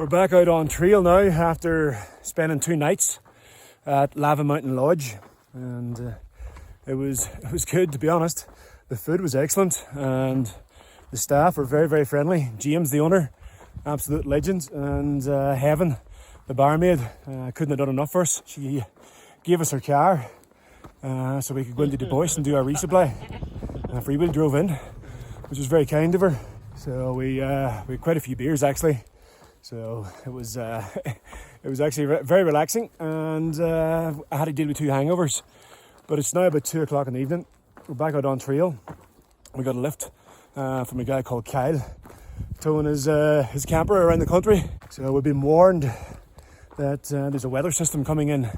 We're back out on trail now after spending 2 nights at Lava Mountain Lodge, and it was good, to be honest. The food was excellent and the staff were very, very friendly. James, the owner, absolute legend, and Heaven, the barmaid, couldn't have done enough for us. She gave us her car so we could go into the bush and do our resupply. Freewheel drove in, which was very kind of her. So we had quite a few beers actually. So it was actually very relaxing, and I had to deal with 2 hangovers. But it's now about 2 o'clock in the evening. We're back out on trail. We got a lift from a guy called Kyle, towing his camper around the country. So we've been warned that there's a weather system coming in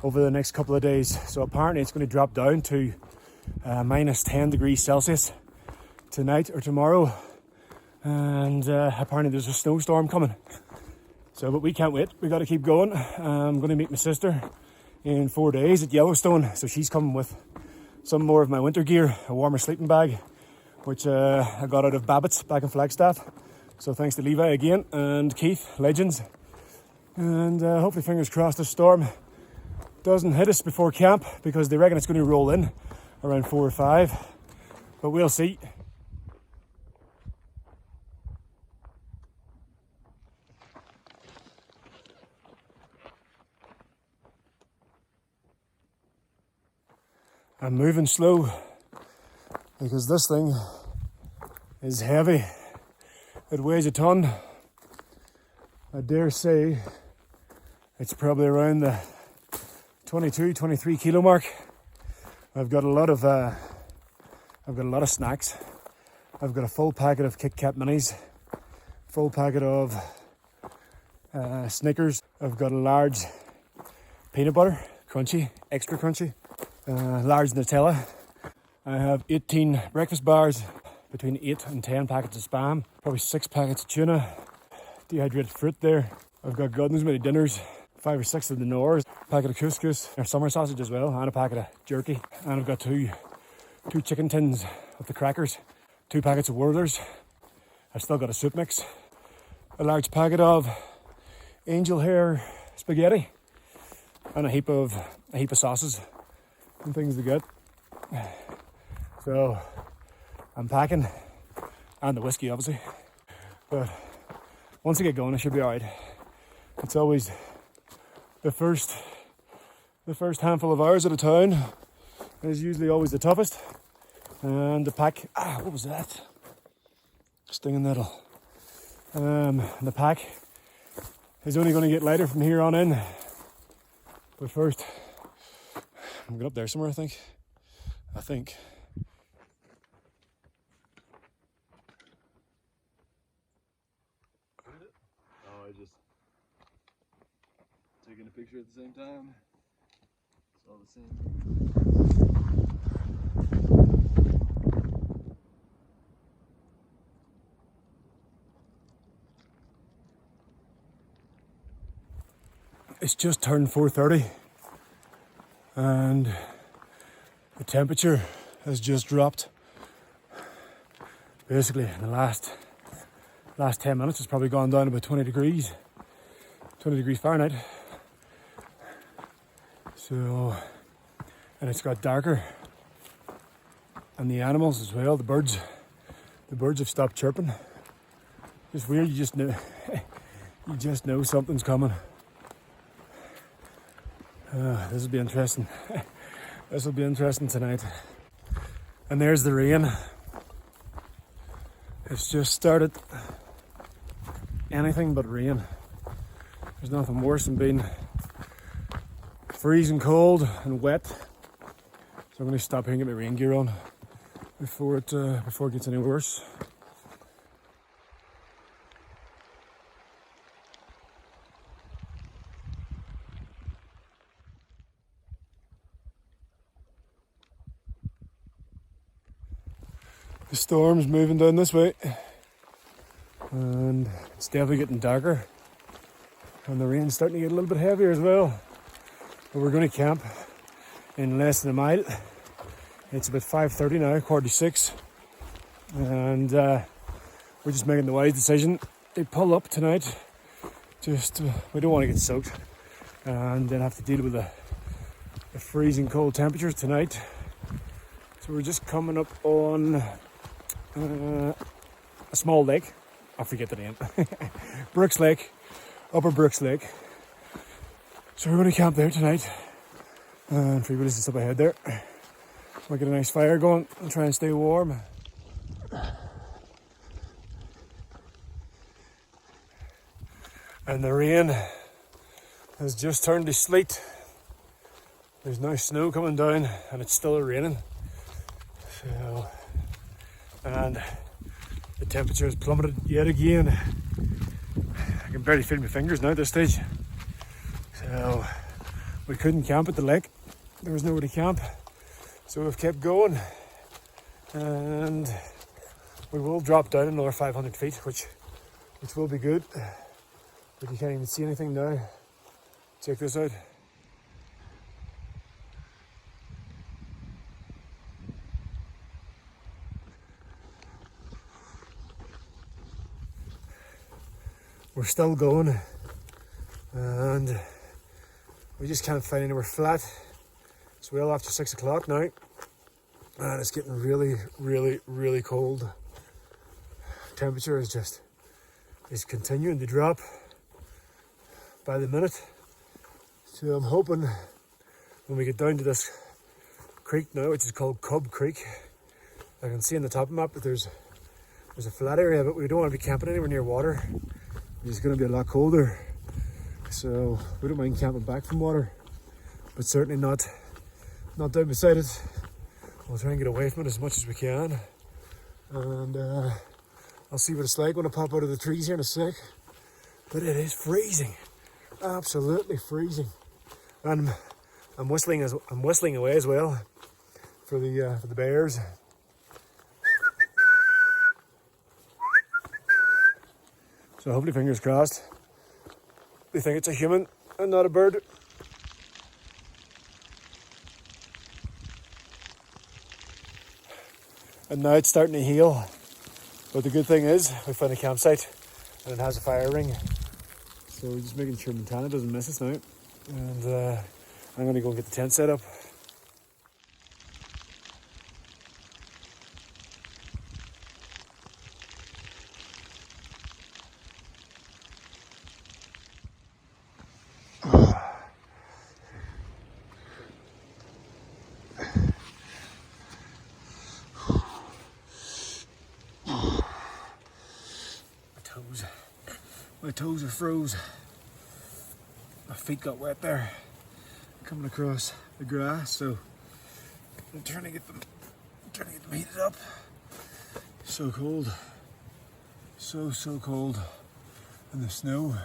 over the next couple of days. So apparently it's going to drop down to minus 10 degrees Celsius tonight or tomorrow. And apparently there's a snowstorm coming. So, but we can't wait. We got to keep going. I'm going to meet my sister in 4 days at Yellowstone. So she's coming with some more of my winter gear, a warmer sleeping bag, which I got out of Babbitt's back in Flagstaff. So thanks to Levi again and Keith, legends. And hopefully, fingers crossed, the storm doesn't hit us before camp, because they reckon it's going to roll in around 4 or 5. But we'll see. I'm moving slow because this thing is heavy. It weighs a ton. I dare say it's probably around the 22, 23 kilo mark. I've got a lot of snacks. I've got a full packet of Kit Kat minis, full packet of Snickers. I've got a large peanut butter, crunchy, extra crunchy. Large Nutella. I have 18 breakfast bars, between 8 and 10 packets of Spam, probably 6 packets of tuna, dehydrated fruit there. I've got God knows many dinners, 5 or 6 of the Knorrs, a packet of couscous, or summer sausage as well, and a packet of jerky. And I've got two chicken tins of the crackers, 2 packets of Werther's. I've still got a soup mix, a large packet of angel hair spaghetti, and a heap of sauces and things to get. So I'm packing, and the whiskey obviously, but once I get going I should be alright. It's always the first handful of hours at a town is usually always the toughest, and the pack, what was that? Stinging nettle. The pack is only going to get lighter from here on in, but first I'm going up there somewhere, I think. Oh, I just taking a picture at the same time. It's all the same. It's just turned 4:30. And the temperature has just dropped. Basically, in the last 10 minutes, it's probably gone down about 20 degrees Fahrenheit. So, and it's got darker. And the animals as well, the birds have stopped chirping. It's weird, you just know something's coming. This will be interesting. This will be interesting tonight. And there's the rain. It's just started. Anything but rain. There's nothing worse than being freezing cold and wet. So I'm going to stop here and get my rain gear on before it gets any worse. The storm's moving down this way, and it's definitely getting darker, and the rain's starting to get a little bit heavier as well. But we're going to camp in less than a mile. It's about 5:30 now, 5:46, and we're just making the wise decision to pull up tonight Just we don't want to get soaked and then have to deal with the freezing cold temperatures tonight. So we're just coming up on a small lake. I forget the name. Brooks Lake, Upper Brooks Lake. So we're going to camp there tonight. And Free Willy's just up ahead there. We'll get a nice fire going and try and stay warm. And the rain has just turned to sleet. There's now snow coming down and it's still raining. So, and the temperature has plummeted yet again. I can barely feel my fingers now at this stage. So we couldn't camp at the lake. There was nowhere to camp. So we've kept going. And we will drop down another 500 feet, which will be good. But you can't even see anything now. Check this out. We're still going and we just can't find anywhere flat. It's well after 6 o'clock now and it's getting really cold. Temperature is continuing to drop by the minute. So I'm hoping when we get down to this creek now, which is called Cub Creek, I can see on the top map that there's a flat area, but we don't want to be camping anywhere near water. It's going to be a lot colder. So we don't mind camping back from water, but certainly not down beside it. We'll try and get away from it as much as we can. And I'll see what it's like when I pop out of the trees here in a sec. But it is freezing. Absolutely freezing, and I'm whistling away as well for the bears. So hopefully, fingers crossed, they think it's a human and not a bird. And now it's starting to heal. But the good thing is we found a campsite and it has a fire ring. So we're just making sure Montana doesn't miss us now. And I'm going to go and get the tent set up. My toes are froze. My feet got wet there coming across the grass, so I'm trying to get them heated up. So cold. So cold. And the snow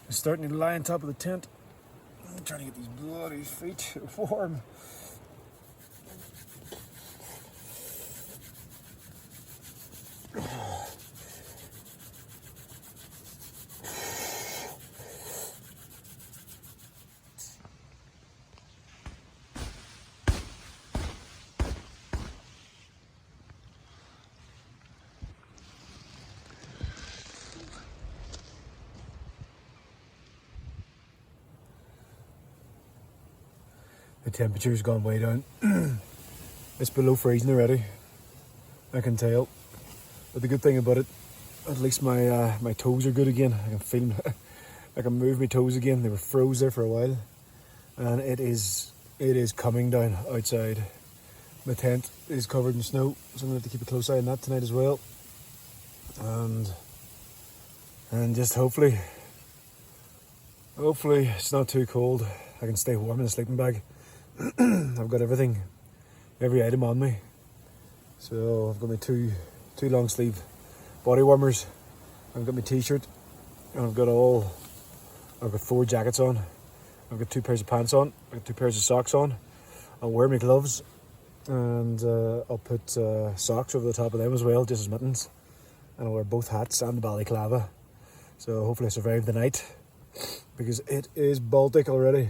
is starting to lie on top of the tent. I'm trying to get these bloody feet warm. The temperature's gone way down. It's below freezing already. I can tell. But the good thing about it, at least my toes are good again. I can feel them. I can move my toes again. They were froze there for a while. And it is coming down outside. My tent is covered in snow, so I'm going to have to keep a close eye on that tonight as well. And just hopefully it's not too cold. I can stay warm in a sleeping bag. I've got every item on me. So I've got my two long sleeve body warmers. I've got my t-shirt, and I've got 4 jackets on. I've got 2 pairs of pants on. I've got 2 pairs of socks on. I'll wear my gloves, and I'll put socks over the top of them as well, just as mittens. And I'll wear both hats and the balaclava. So hopefully I survive the night, because it is Baltic already.